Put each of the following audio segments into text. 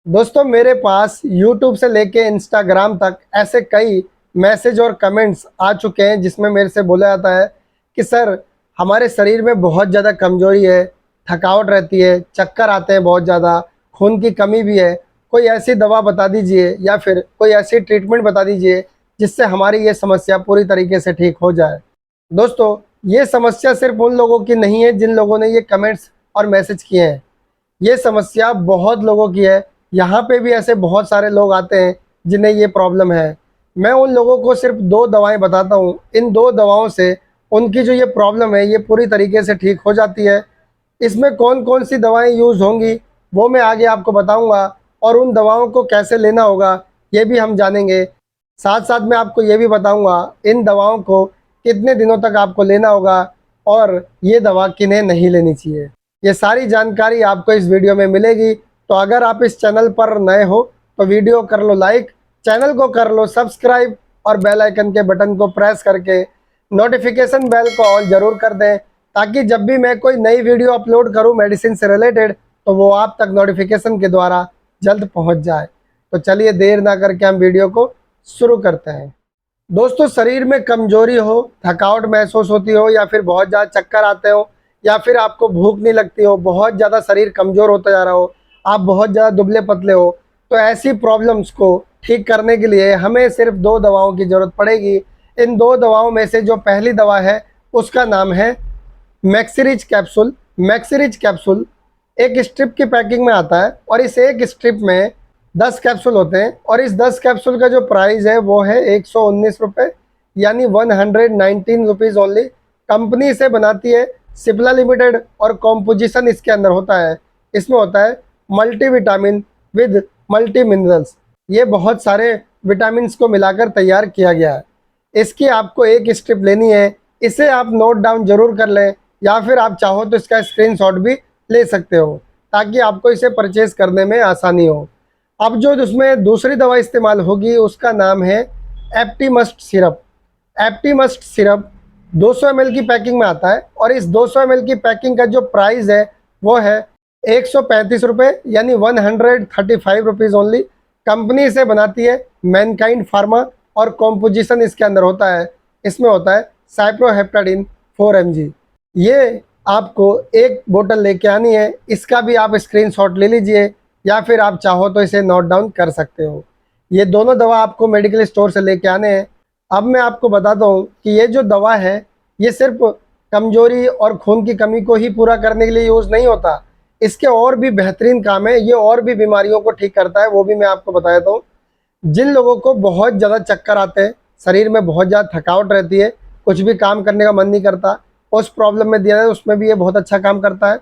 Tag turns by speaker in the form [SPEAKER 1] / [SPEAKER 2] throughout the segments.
[SPEAKER 1] दोस्तों मेरे पास YouTube से लेके इंस्टाग्राम तक ऐसे कई मैसेज और कमेंट्स आ चुके हैं जिसमें मेरे से बोला जाता है कि सर हमारे शरीर में बहुत ज़्यादा कमज़ोरी है, थकावट रहती है, चक्कर आते हैं बहुत ज़्यादा, खून की कमी भी है। कोई ऐसी दवा बता दीजिए या फिर कोई ऐसी ट्रीटमेंट बता दीजिए जिससे हमारी ये समस्या पूरी तरीके से ठीक हो जाए। दोस्तों ये समस्या सिर्फ उन लोगों की नहीं है जिन लोगों ने ये कमेंट्स और मैसेज किए हैं। ये समस्या बहुत लोगों की है। यहाँ पे भी ऐसे बहुत सारे लोग आते हैं जिन्हें ये प्रॉब्लम है। मैं उन लोगों को सिर्फ 2 दवाएं बताता हूँ। इन 2 दवाओं से उनकी जो ये प्रॉब्लम है ये पूरी तरीके से ठीक हो जाती है। इसमें कौन-कौन सी दवाएं यूज़ होंगी वो मैं आगे आपको बताऊँगा और उन दवाओं को कैसे लेना होगा ये भी हम जानेंगे। साथ-साथ मैं आपको ये भी बताऊँगा इन दवाओं को कितने दिनों तक आपको लेना होगा और ये दवा किन्हें नहीं लेनी चाहिए। ये सारी जानकारी आपको इस वीडियो में मिलेगी। तो अगर आप इस चैनल पर नए हो तो वीडियो कर लो लाइक, चैनल को कर लो सब्सक्राइब और बेल आइकन के बटन को प्रेस करके नोटिफिकेशन बेल को ऑल ज़रूर कर दें ताकि जब भी मैं कोई नई वीडियो अपलोड करूं मेडिसिन से रिलेटेड तो वो आप तक नोटिफिकेशन के द्वारा जल्द पहुंच जाए। तो चलिए देर ना करके हम वीडियो को शुरू करते हैं। दोस्तों शरीर में कमजोरी हो, थकावट महसूस होती हो या फिर बहुत ज़्यादा चक्कर आते हो या फिर आपको भूख नहीं लगती हो, बहुत ज़्यादा शरीर कमज़ोर होता जा रहा हो, आप बहुत ज़्यादा दुबले पतले हो, तो ऐसी प्रॉब्लम्स को ठीक करने के लिए हमें सिर्फ 2 दवाओं की ज़रूरत पड़ेगी। इन 2 दवाओं में से जो पहली दवा है उसका नाम है मैक्सिरिज कैप्सूल। मैक्सिरिज कैप्सूल एक स्ट्रिप की पैकिंग में आता है और इस एक स्ट्रिप में 10 कैप्सूल होते हैं और इस 10 कैप्सूल का जो प्राइस है वो है 119 रुपये, यानी 119 रुपीज़ ओनली। कंपनी से बनाती है सिप्ला लिमिटेड और कॉम्पोजिशन इसके अंदर होता है। इसमें होता है मल्टीविटामिन विद मल्टी मिनरल्स। ये बहुत सारे विटामिन्स को मिलाकर तैयार किया गया है। इसकी आपको एक स्ट्रिप लेनी है। इसे आप नोट डाउन जरूर कर लें या फिर आप चाहो तो इसका स्क्रीनशॉट भी ले सकते हो ताकि आपको इसे परचेज करने में आसानी हो। अब जो उसमें दूसरी दवा इस्तेमाल होगी उसका नाम है Aptimust syrup. Aptimust syrup 200 ml की पैकिंग में आता है और इस 200 ml की पैकिंग का जो प्राइस है वो है 135 रुपये, यानी 135 रुपीज़ ओनली। कंपनी से बनाती है मैनकाइंड फार्मा और कॉम्पोजिशन इसके अंदर होता है। इसमें होता है साइप्रोहेप्टाडिन 4 mg। ये आपको एक बोतल लेके आनी है। इसका भी आप स्क्रीनशॉट ले लीजिए या फिर आप चाहो तो इसे नोट डाउन कर सकते हो। ये दोनों दवा आपको मेडिकल स्टोर से लेके आने हैं। अब मैं आपको बताता हूँ कि ये जो दवा है ये सिर्फ कमजोरी और खून की कमी को ही पूरा करने के लिए यूज़ नहीं होता। इसके और भी बेहतरीन काम है। ये और भी बीमारियों को ठीक करता है, वो भी मैं आपको बता देता हूँ। जिन लोगों को बहुत ज़्यादा चक्कर आते हैं, शरीर में बहुत ज़्यादा थकावट रहती है, कुछ भी काम करने का मन नहीं करता, उस प्रॉब्लम में दिया है उसमें भी ये बहुत अच्छा काम करता है।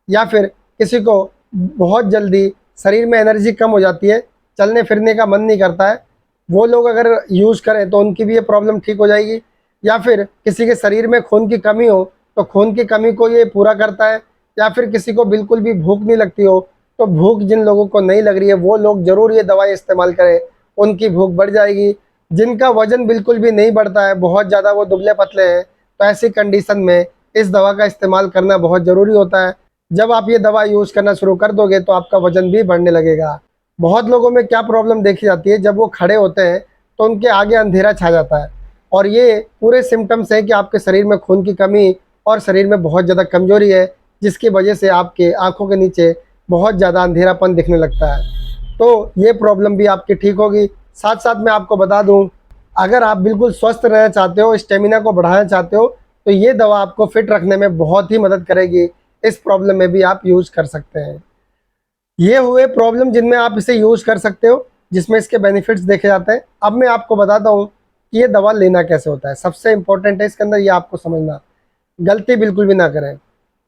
[SPEAKER 1] या फिर किसी को बहुत जल्दी शरीर में एनर्जी कम हो जाती है, चलने फिरने का मन नहीं करता है, वो लोग अगर यूज़ करें तो उनकी भी ये प्रॉब्लम ठीक हो जाएगी। या फिर किसी के शरीर में खून की कमी हो तो खून की कमी को ये पूरा करता है। या फिर किसी को बिल्कुल भी भूख नहीं लगती हो तो भूख जिन लोगों को नहीं लग रही है वो लोग ज़रूर ये दवाई इस्तेमाल करें, उनकी भूख बढ़ जाएगी। जिनका वज़न बिल्कुल भी नहीं बढ़ता है, बहुत ज़्यादा वो दुबले पतले हैं, तो ऐसी कंडीशन में इस दवा का इस्तेमाल करना बहुत ज़रूरी होता है। जब आप ये दवा यूज़ करना शुरू कर दोगे तो आपका वज़न भी बढ़ने लगेगा। बहुत लोगों में क्या प्रॉब्लम देखी जाती है, जब वो खड़े होते हैं तो उनके आगे अंधेरा छा जाता है और ये पूरे सिम्टम्स हैं कि आपके शरीर में खून की कमी और शरीर में बहुत ज़्यादा कमज़ोरी है, जिसकी वजह से आपके आँखों के नीचे बहुत ज़्यादा अंधेरापन दिखने लगता है। तो ये प्रॉब्लम भी आपकी ठीक होगी। साथ साथ मैं आपको बता दूँ, अगर आप बिल्कुल स्वस्थ रहना चाहते हो, स्टेमिना को बढ़ाना चाहते हो, तो ये दवा आपको फिट रखने में बहुत ही मदद करेगी। इस प्रॉब्लम में भी आप यूज़ कर सकते हैं। ये हुए प्रॉब्लम जिनमें आप इसे यूज़ कर सकते हो, जिसमें इसके बेनिफिट्स देखे जाते हैं। अब मैं आपको बताता हूँ कि ये दवा लेना कैसे होता है। सबसे इम्पोर्टेंट है इसके अंदर ये आपको समझना, गलती बिल्कुल भी ना करें।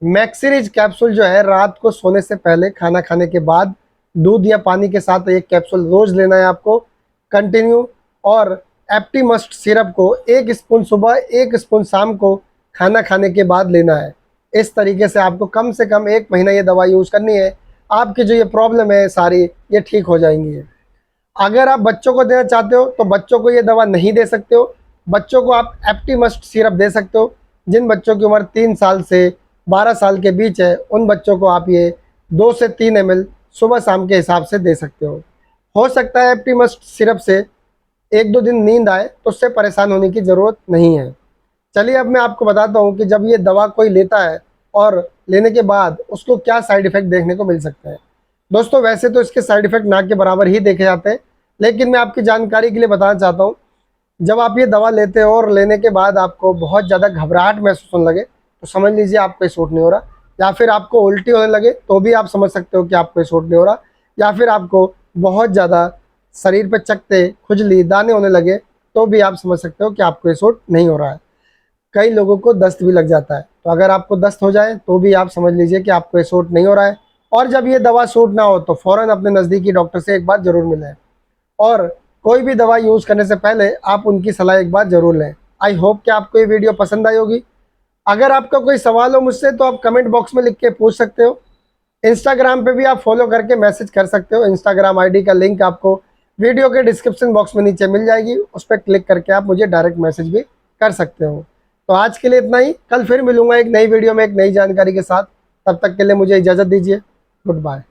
[SPEAKER 1] मैक्सिरिज कैप्सूल जो है रात को सोने से पहले, खाना खाने के बाद दूध या पानी के साथ एक कैप्सूल रोज़ लेना है आपको कंटिन्यू। और एप्टीमस्ट सिरप को 1 स्पून सुबह 1 स्पून शाम को खाना खाने के बाद लेना है। इस तरीके से आपको कम से कम 1 महीना ये दवा यूज़ करनी है। आपकी जो ये प्रॉब्लम है सारी ये ठीक हो जाएंगी। अगर आप बच्चों को देना चाहते हो तो बच्चों को ये दवा नहीं दे सकते हो। बच्चों को आप एप्टीमस्ट सिरप दे सकते हो। जिन बच्चों की उम्र 3 साल से 12 साल के बीच है उन बच्चों को आप ये 2 से 3 ml सुबह शाम के हिसाब से दे सकते हो सकता है एप्टीमस्ट सिरप से 1-2 दिन नींद आए, तो उससे परेशान होने की ज़रूरत नहीं है। चलिए अब मैं आपको बताता हूँ कि जब ये दवा कोई लेता है और लेने के बाद उसको क्या साइड इफ़ेक्ट देखने को मिल सकते हैं। दोस्तों वैसे तो इसके साइड इफ़ेक्ट ना के बराबर ही देखे जाते हैं, लेकिन मैं आपकी जानकारी के लिए बताना चाहता हूँ, जब आप ये दवा लेते हो और लेने के बाद आपको बहुत ज़्यादा घबराहट महसूस होने लगे, तो समझ लीजिए आपको ये सूट नहीं हो रहा। या फिर आपको उल्टी होने लगे तो भी आप समझ सकते हो कि आपको ये सूट नहीं हो रहा। या फिर आपको बहुत ज़्यादा शरीर पे चकत्ते, खुजली, दाने होने लगे, तो भी आप समझ सकते हो कि आपको ये सूट नहीं हो रहा है। कई लोगों को दस्त भी लग जाता है, तो अगर आपको दस्त हो जाए तो भी आप समझ लीजिए कि आपको ये सूट नहीं हो रहा है। और जब ये दवा सूट ना हो तो फ़ौरन अपने नज़दीकी डॉक्टर से एक बार ज़रूर मिलें, और कोई भी दवा यूज़ करने से पहले आप उनकी सलाह एक बार ज़रूर लें। आई होप कि आपको ये वीडियो पसंद आई होगी। अगर आपका कोई सवाल हो मुझसे तो आप कमेंट बॉक्स में लिख के पूछ सकते हो। इंस्टाग्राम पे भी आप फॉलो करके मैसेज कर सकते हो। इंस्टाग्राम आईडी का लिंक आपको वीडियो के डिस्क्रिप्शन बॉक्स में नीचे मिल जाएगी, उस पर क्लिक करके आप मुझे डायरेक्ट मैसेज भी कर सकते हो। तो आज के लिए इतना ही, कल फिर मिलूंगा एक नई वीडियो में एक नई जानकारी के साथ। तब तक के लिए मुझे इजाज़त दीजिए। Good bye.